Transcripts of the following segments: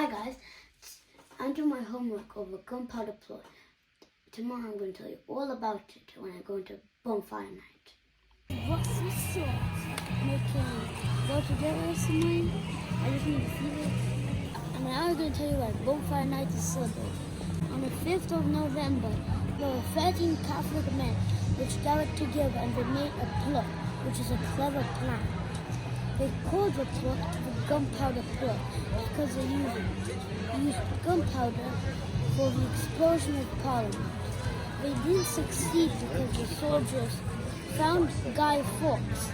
Hi guys, I'm doing my homework over gunpowder plot. Tomorrow I'm going to tell you all about it when I go into bonfire night. What's this sauce? Making water together or something? I just need to feel it. And I was going to tell you why bonfire night is celebrated. On the 5th of November, there were 13 Catholic men which gathered together and they made a plot, which is a clever plan. They called the plot the gunpowder plot because they used gunpowder for the explosion of Parliament. They didn't succeed because the soldiers found Guy Fawkes,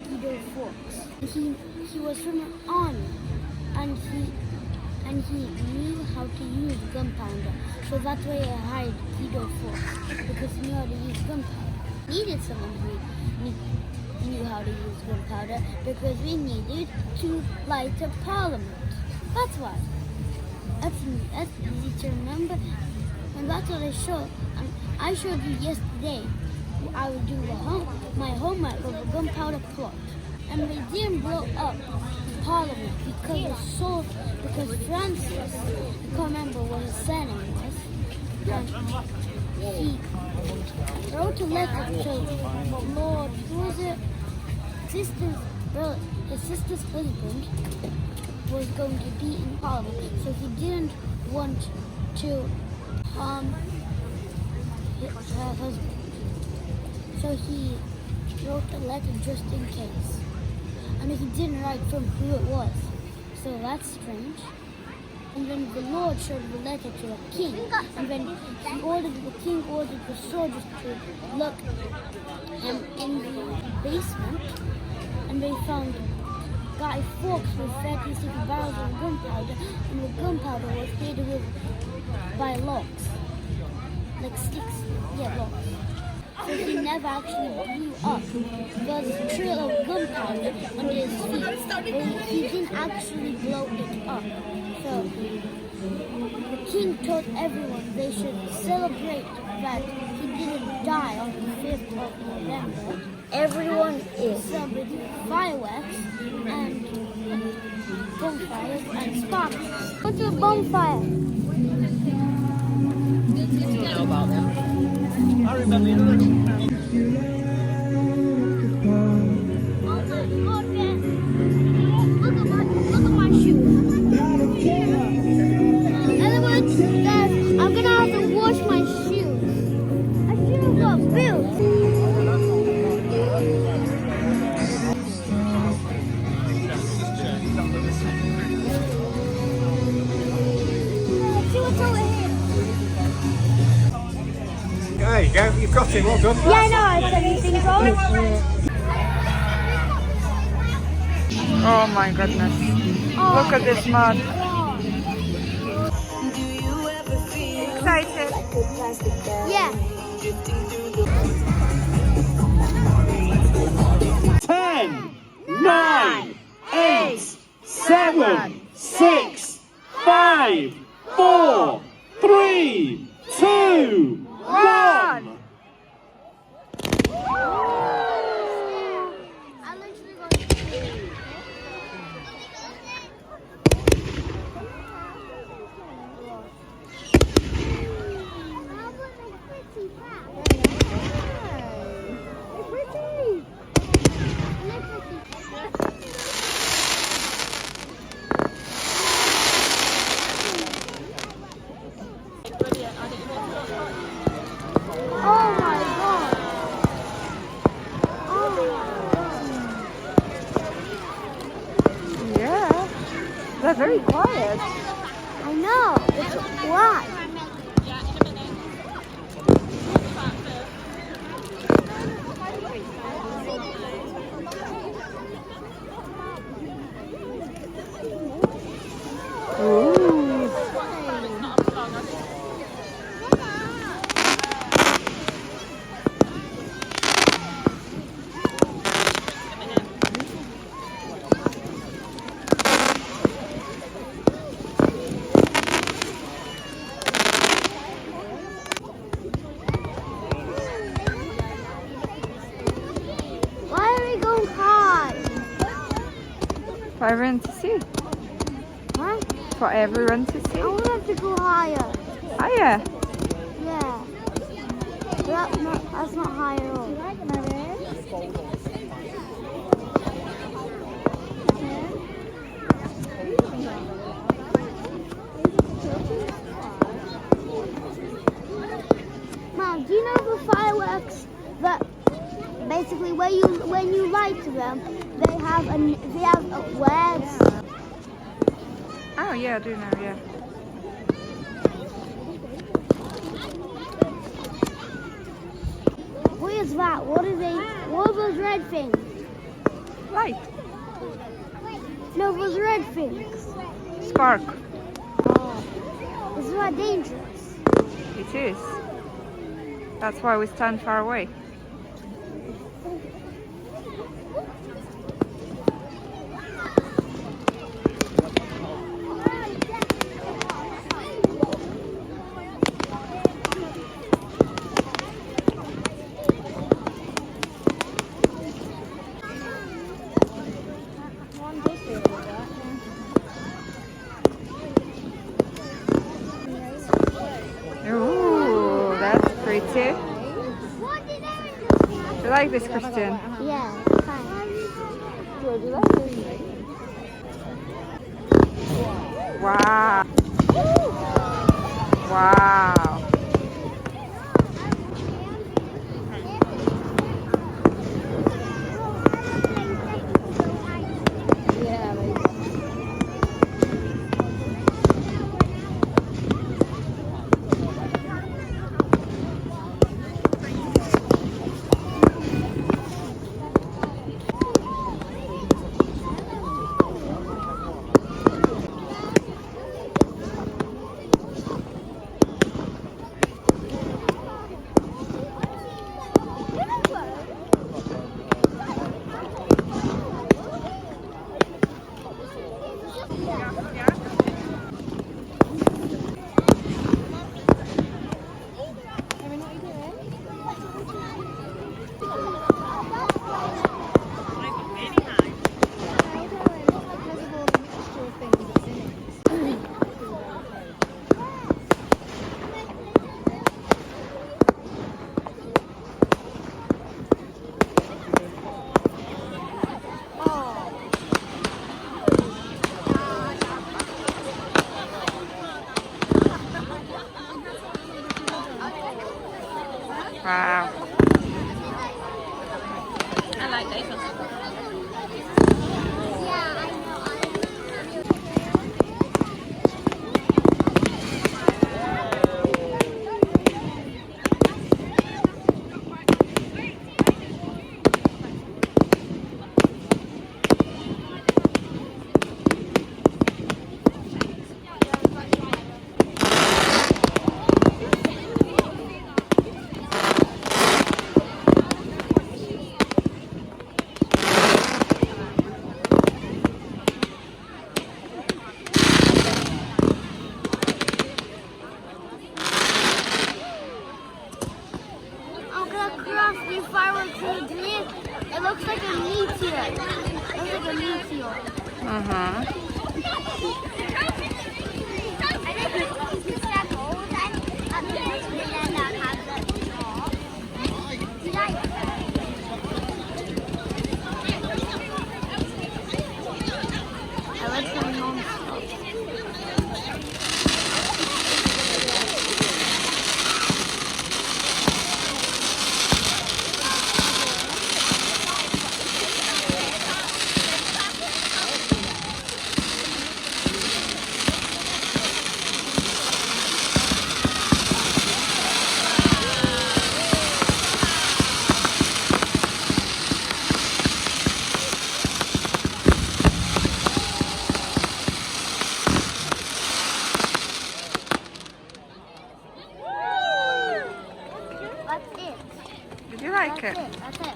Guido Fawkes. He was from an army and he knew how to use gunpowder. So that's why they hired Guido Fawkes, because he knew how to use gunpowder. We needed someone who knew how to use gunpowder because we needed to light a Parliament. That's why. That's easy to remember. And that's what I showed. I showed you yesterday. I was doing my homework of a gunpowder plot. And they didn't blow up Parliament because Francis, I can't remember what his surname was, and he wrote a letter to Lord, who was it? His sister's husband was going to be in Parliament, so he didn't want to harm her husband. So he wrote a letter just in case. And he didn't write from who it was. So that's strange. And then the Lord showed the letter to a king. And then the king ordered the soldiers to look in the basement. And they found Guy Fawkes with 36 barrels of gunpowder. And the gunpowder was made by logs. Like sticks, logs. So he never actually blew up. There was a trail of gunpowder under his feet, but he didn't actually blow it up. So the king told everyone they should celebrate that he didn't die on the 5th of November. Everyone is celebrating fireworks and bonfires and sparklers. Go to a bonfire. You know about them. I remember you. Oh my God, man. Look at my shoes. In other words, guys, I'm gonna have to wash my shoes. My shoes got built. See what's over here. There you go, you've got it, well done. Yeah, I know, I said anything wrong. Oh my goodness. Look at this mud. Excited? Yeah. 10, 9, 8, 7, 6, 5, 4, 3, 2, 1. Oh my God. Yeah. They're very quiet. I know. It's why. Ooh. Why are we going high? I went to see. Huh? for everyone to see. I want them to go higher. Higher. Yeah. That's not high at all. Mom, do you know the fireworks that basically when you light them, they have words? Oh yeah, I do know, yeah. What is that? What are those red things? Light. No, those red things. Spark. Oh. Is that dangerous? It is. That's why we stand far away. Ooh, that's pretty. Do you like this, Christian? Yeah, fine. Wow. Wow. Wow. I like these ones. These fireworks in the green, it looks like a meteor. It looks like a meteor. Uh-huh. I like the non-stop. Did you like it? That's it.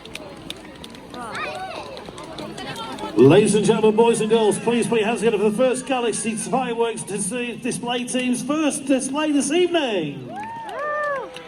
Ladies and gentlemen, boys and girls, please put your hands together for the first Galaxy Fireworks Display Team's first display this evening.